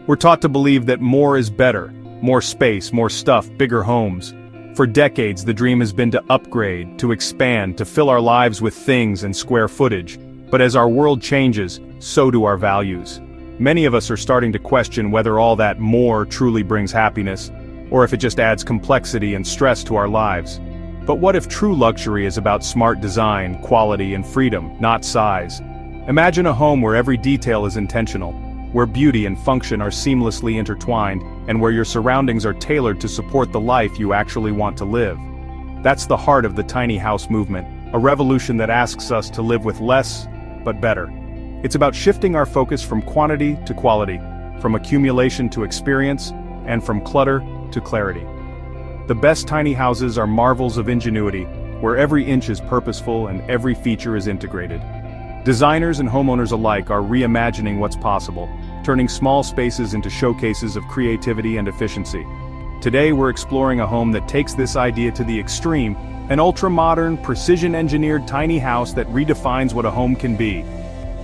We're taught to believe that more is better, more space, more stuff, bigger homes. For decades, the dream has been to upgrade, to expand, to fill our lives with things and square footage. But as our world changes, so do our values. Many of us are starting to question whether all that more truly brings happiness, or if it just adds complexity and stress to our lives. But what if true luxury is about smart design, quality, and freedom, not size? Imagine a home where every detail is intentional, where beauty and function are seamlessly intertwined, and where your surroundings are tailored to support the life you actually want to live. That's the heart of the tiny house movement, a revolution that asks us to live with less, but better. It's about shifting our focus from quantity to quality, from accumulation to experience, and from clutter to clarity. The best tiny houses are marvels of ingenuity, where every inch is purposeful and every feature is integrated. Designers and homeowners alike are reimagining what's possible, turning small spaces into showcases of creativity and efficiency. Today we're exploring a home that takes this idea to the extreme, an ultra-modern, precision-engineered tiny house that redefines what a home can be.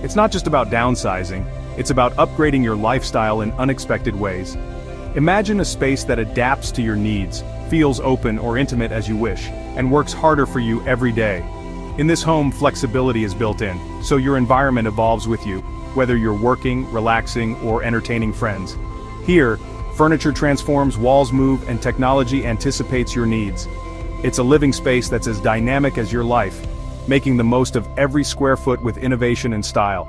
It's not just about downsizing, it's about upgrading your lifestyle in unexpected ways. Imagine a space that adapts to your needs, feels open or intimate as you wish, and works harder for you every day. In this home, flexibility is built in, so your environment evolves with you, whether you're working, relaxing, or entertaining friends. Here, furniture transforms, walls move, and technology anticipates your needs. It's a living space that's as dynamic as your life, making the most of every square foot with innovation and style.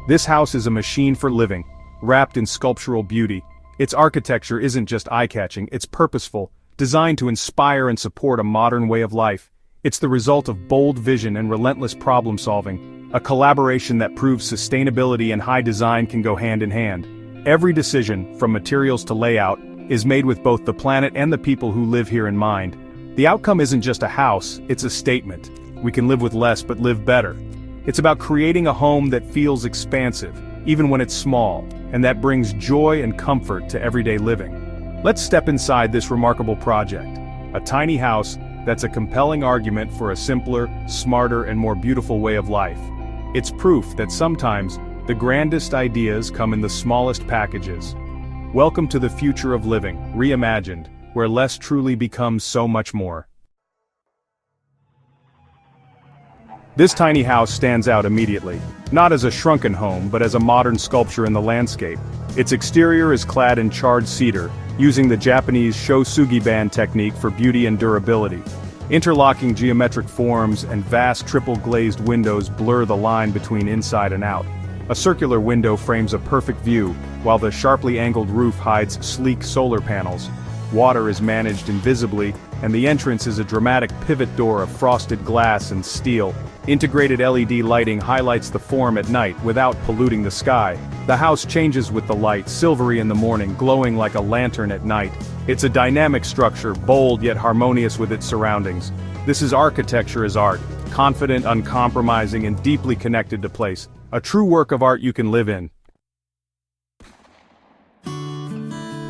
This house is a machine for living, wrapped in sculptural beauty. Its architecture isn't just eye-catching, it's purposeful, designed to inspire and support a modern way of life. It's the result of bold vision and relentless problem-solving, a collaboration that proves sustainability and high design can go hand in hand. Every decision, from materials to layout, is made with both the planet and the people who live here in mind. The outcome isn't just a house, it's a statement. We can live with less but live better. It's about creating a home that feels expansive, even when it's small, and that brings joy and comfort to everyday living. Let's step inside this remarkable project, a tiny house that's a compelling argument for a simpler, smarter, and more beautiful way of life. It's proof that sometimes the grandest ideas come in the smallest packages. Welcome to the future of living, reimagined, where less truly becomes so much more. This tiny house stands out immediately, not as a shrunken home but as a modern sculpture in the landscape. Its exterior is clad in charred cedar, using the Japanese shosugi-ban technique for beauty and durability. Interlocking geometric forms and vast triple-glazed windows blur the line between inside and out. A circular window frames a perfect view, while the sharply angled roof hides sleek solar panels. Water is managed invisibly, and the entrance is a dramatic pivot door of frosted glass and steel. Integrated LED lighting highlights the form at night without polluting the sky. The house changes with the light, silvery in the morning, glowing like a lantern at night. It's a dynamic structure, bold yet harmonious with its surroundings. This is architecture as art, confident, uncompromising, and deeply connected to place. A true work of art you can live in.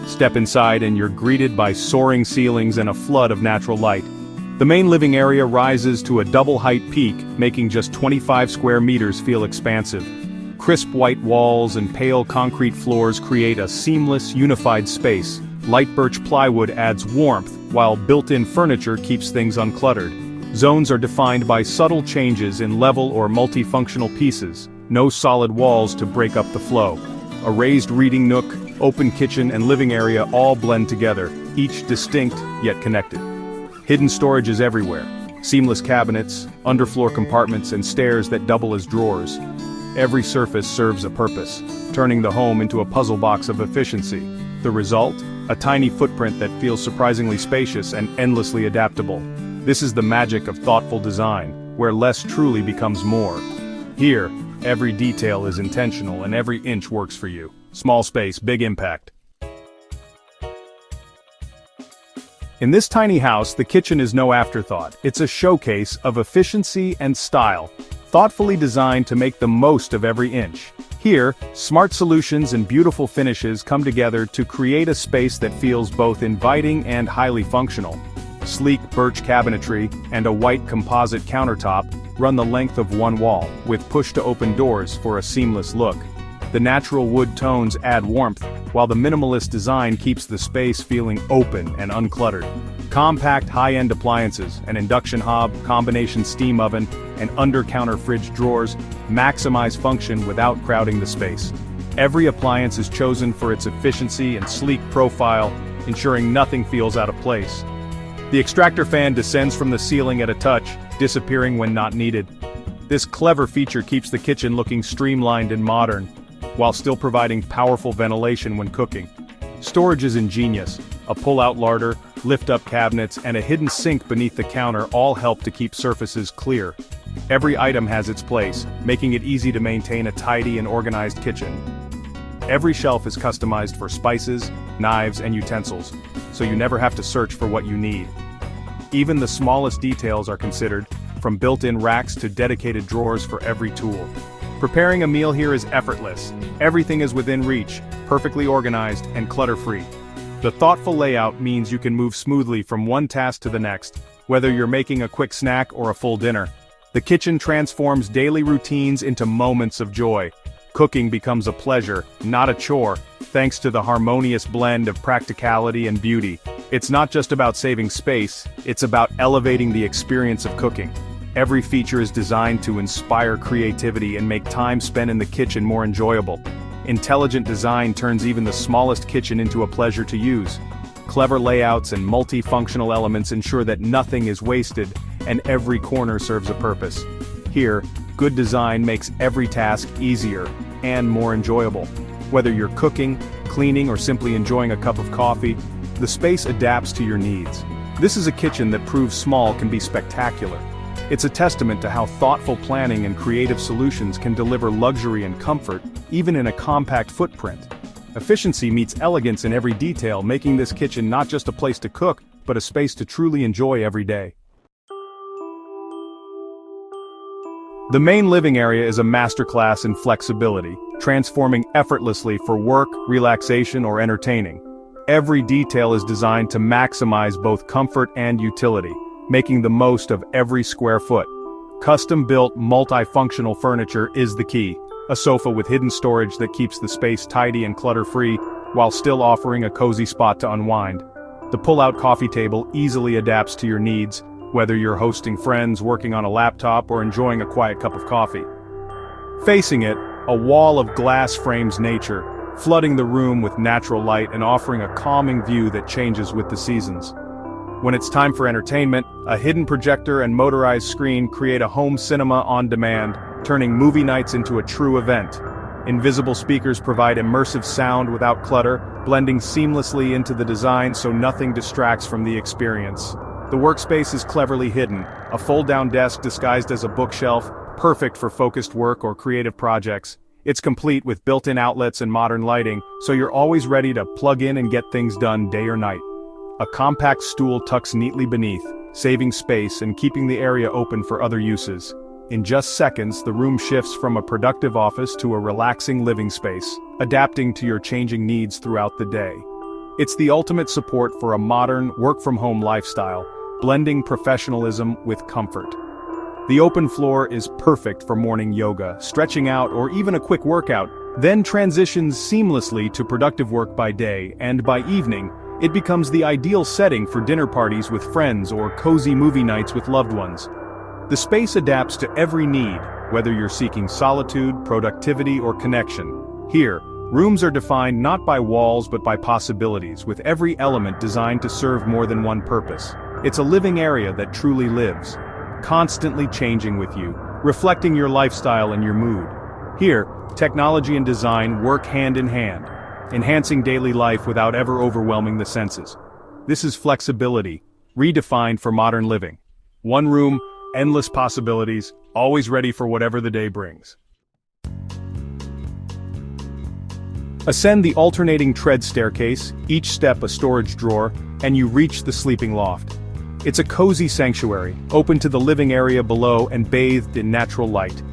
Step inside and you're greeted by soaring ceilings and a flood of natural light. The main living area rises to a double-height peak, making just 25 square meters feel expansive. Crisp white walls and pale concrete floors create a seamless, unified space. Light birch plywood adds warmth, while built-in furniture keeps things uncluttered. Zones are defined by subtle changes in level or multifunctional pieces. No solid walls to break up the flow. A raised reading nook, open kitchen, and living area all blend together, each distinct yet connected. Hidden storage is everywhere. Seamless cabinets, underfloor compartments, and stairs that double as drawers. Every surface serves a purpose, turning the home into a puzzle box of efficiency. The result? A tiny footprint that feels surprisingly spacious and endlessly adaptable. This is the magic of thoughtful design, where less truly becomes more. Here, every detail is intentional and every inch works for you. Small space, big impact. In this tiny house, the kitchen is no afterthought. It's a showcase of efficiency and style, thoughtfully designed to make the most of every inch. Here, smart solutions and beautiful finishes come together to create a space that feels both inviting and highly functional. Sleek birch cabinetry and a white composite countertop run the length of one wall, with push-to-open doors for a seamless look. The natural wood tones add warmth, while the minimalist design keeps the space feeling open and uncluttered. Compact high-end appliances, an induction hob, combination steam oven, and under-counter fridge drawers maximize function without crowding the space. Every appliance is chosen for its efficiency and sleek profile, ensuring nothing feels out of place. The extractor fan descends from the ceiling at a touch, disappearing when not needed. This clever feature keeps the kitchen looking streamlined and modern, while still providing powerful ventilation when cooking. Storage is ingenious. A pull-out larder, lift-up cabinets, and a hidden sink beneath the counter all help to keep surfaces clear. Every item has its place, making it easy to maintain a tidy and organized kitchen. Every shelf is customized for spices, knives, and utensils, so you never have to search for what you need. Even the smallest details are considered, from built-in racks to dedicated drawers for every tool. Preparing a meal here is effortless. Everything is within reach, perfectly organized, and clutter-free. The thoughtful layout means you can move smoothly from one task to the next, whether you're making a quick snack or a full dinner. The kitchen transforms daily routines into moments of joy. Cooking becomes a pleasure, not a chore, thanks to the harmonious blend of practicality and beauty. It's not just about saving space, it's about elevating the experience of cooking. Every feature is designed to inspire creativity and make time spent in the kitchen more enjoyable. Intelligent design turns even the smallest kitchen into a pleasure to use. Clever layouts and multifunctional elements ensure that nothing is wasted and every corner serves a purpose. Here, good design makes every task easier and more enjoyable. Whether you're cooking, cleaning, or simply enjoying a cup of coffee, the space adapts to your needs. This is a kitchen that proves small can be spectacular. It's a testament to how thoughtful planning and creative solutions can deliver luxury and comfort, even in a compact footprint. Efficiency meets elegance in every detail, making this kitchen not just a place to cook, but a space to truly enjoy every day. The main living area is a masterclass in flexibility, transforming effortlessly for work, relaxation, or entertaining. Every detail is designed to maximize both comfort and utility, making the most of every square foot. Custom-built, multifunctional furniture is the key. A sofa with hidden storage that keeps the space tidy and clutter-free, while still offering a cozy spot to unwind. The pull-out coffee table easily adapts to your needs, whether you're hosting friends, working on a laptop, or enjoying a quiet cup of coffee. Facing it, a wall of glass frames nature, flooding the room with natural light and offering a calming view that changes with the seasons. When it's time for entertainment, a hidden projector and motorized screen create a home cinema on demand, turning movie nights into a true event. Invisible speakers provide immersive sound without clutter, blending seamlessly into the design so nothing distracts from the experience. The workspace is cleverly hidden, a fold-down desk disguised as a bookshelf, perfect for focused work or creative projects. It's complete with built-in outlets and modern lighting, so you're always ready to plug in and get things done day or night. A compact stool tucks neatly beneath, saving space and keeping the area open for other uses. In just seconds, the room shifts from a productive office to a relaxing living space, adapting to your changing needs throughout the day. It's the ultimate support for a modern, work-from-home lifestyle, blending professionalism with comfort. The open floor is perfect for morning yoga, stretching out, or even a quick workout, then transitions seamlessly to productive work by day, and by evening, it becomes the ideal setting for dinner parties with friends or cozy movie nights with loved ones. The space adapts to every need, whether you're seeking solitude, productivity, or connection. Here, rooms are defined not by walls but by possibilities, with every element designed to serve more than one purpose. It's a living area that truly lives, constantly changing with you, reflecting your lifestyle and your mood. Here, technology and design work hand in hand, enhancing daily life without ever overwhelming the senses. This is flexibility, redefined for modern living. One room, endless possibilities, always ready for whatever the day brings. Ascend the alternating tread staircase, each step a storage drawer, and you reach the sleeping loft. It's a cozy sanctuary, open to the living area below and bathed in natural light.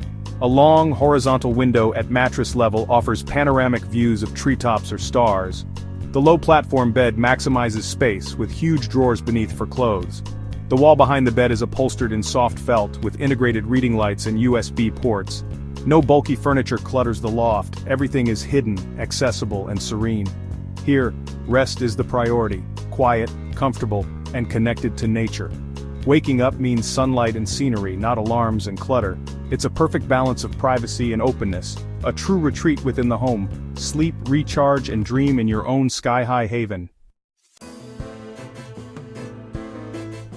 A long, horizontal window at mattress level offers panoramic views of treetops or stars. The low platform bed maximizes space, with huge drawers beneath for clothes. The wall behind the bed is upholstered in soft felt, with integrated reading lights and USB ports. No bulky furniture clutters the loft, everything is hidden, accessible, and serene. Here, rest is the priority, quiet, comfortable, and connected to nature. Waking up means sunlight and scenery, not alarms and clutter. It's a perfect balance of privacy and openness, a true retreat within the home. Sleep, recharge, and dream in your own sky-high haven.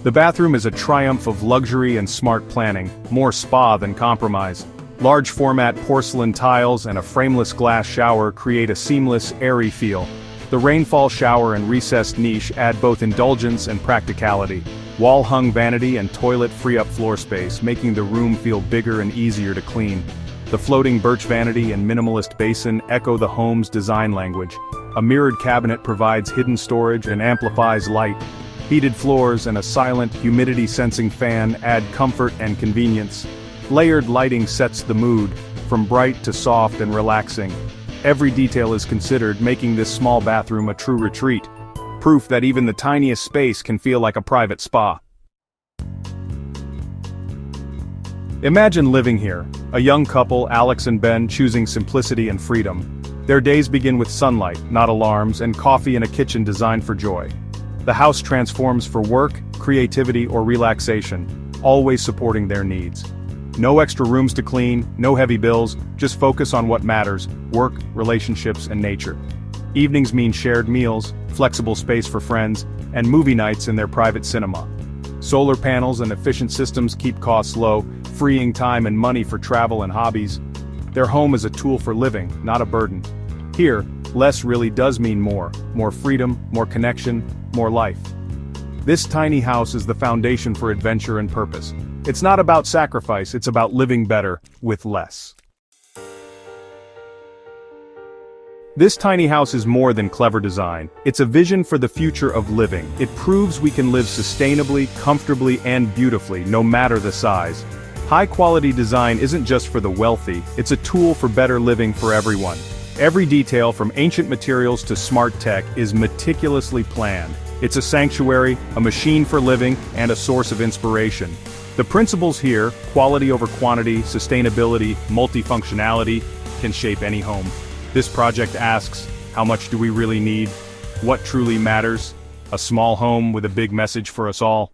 The bathroom is a triumph of luxury and smart planning, more spa than compromise. Large format porcelain tiles and a frameless glass shower create a seamless, airy feel. The rainfall shower and recessed niche add both indulgence and practicality. Wall-hung vanity and toilet free up floor space, making the room feel bigger and easier to clean. The floating birch vanity and minimalist basin echo the home's design language. A mirrored cabinet provides hidden storage and amplifies light. Heated floors and a silent, humidity-sensing fan add comfort and convenience. Layered lighting sets the mood, from bright to soft and relaxing. Every detail is considered, making this small bathroom a true retreat. Proof that even the tiniest space can feel like a private spa. Imagine living here, a young couple, Alex and Ben, choosing simplicity and freedom. Their days begin with sunlight, not alarms, and coffee in a kitchen designed for joy. The house transforms for work, creativity, or relaxation, always supporting their needs. No extra rooms to clean, no heavy bills, just focus on what matters: work, relationships, and nature. Evenings mean shared meals, flexible space for friends, and movie nights in their private cinema. Solar panels and efficient systems keep costs low, freeing time and money for travel and hobbies. Their home is a tool for living, not a burden. Here, less really does mean more freedom, more connection, more life. This tiny house is the foundation for adventure and purpose. It's not about sacrifice, it's about living better, with less. This tiny house is more than clever design. It's a vision for the future of living. It proves we can live sustainably, comfortably, and beautifully, no matter the size. High-quality design isn't just for the wealthy, it's a tool for better living for everyone. Every detail, from ancient materials to smart tech, is meticulously planned. It's a sanctuary, a machine for living, and a source of inspiration. The principles here, quality over quantity, sustainability, multifunctionality, can shape any home. This project asks, how much do we really need? What truly matters? A small home with a big message for us all.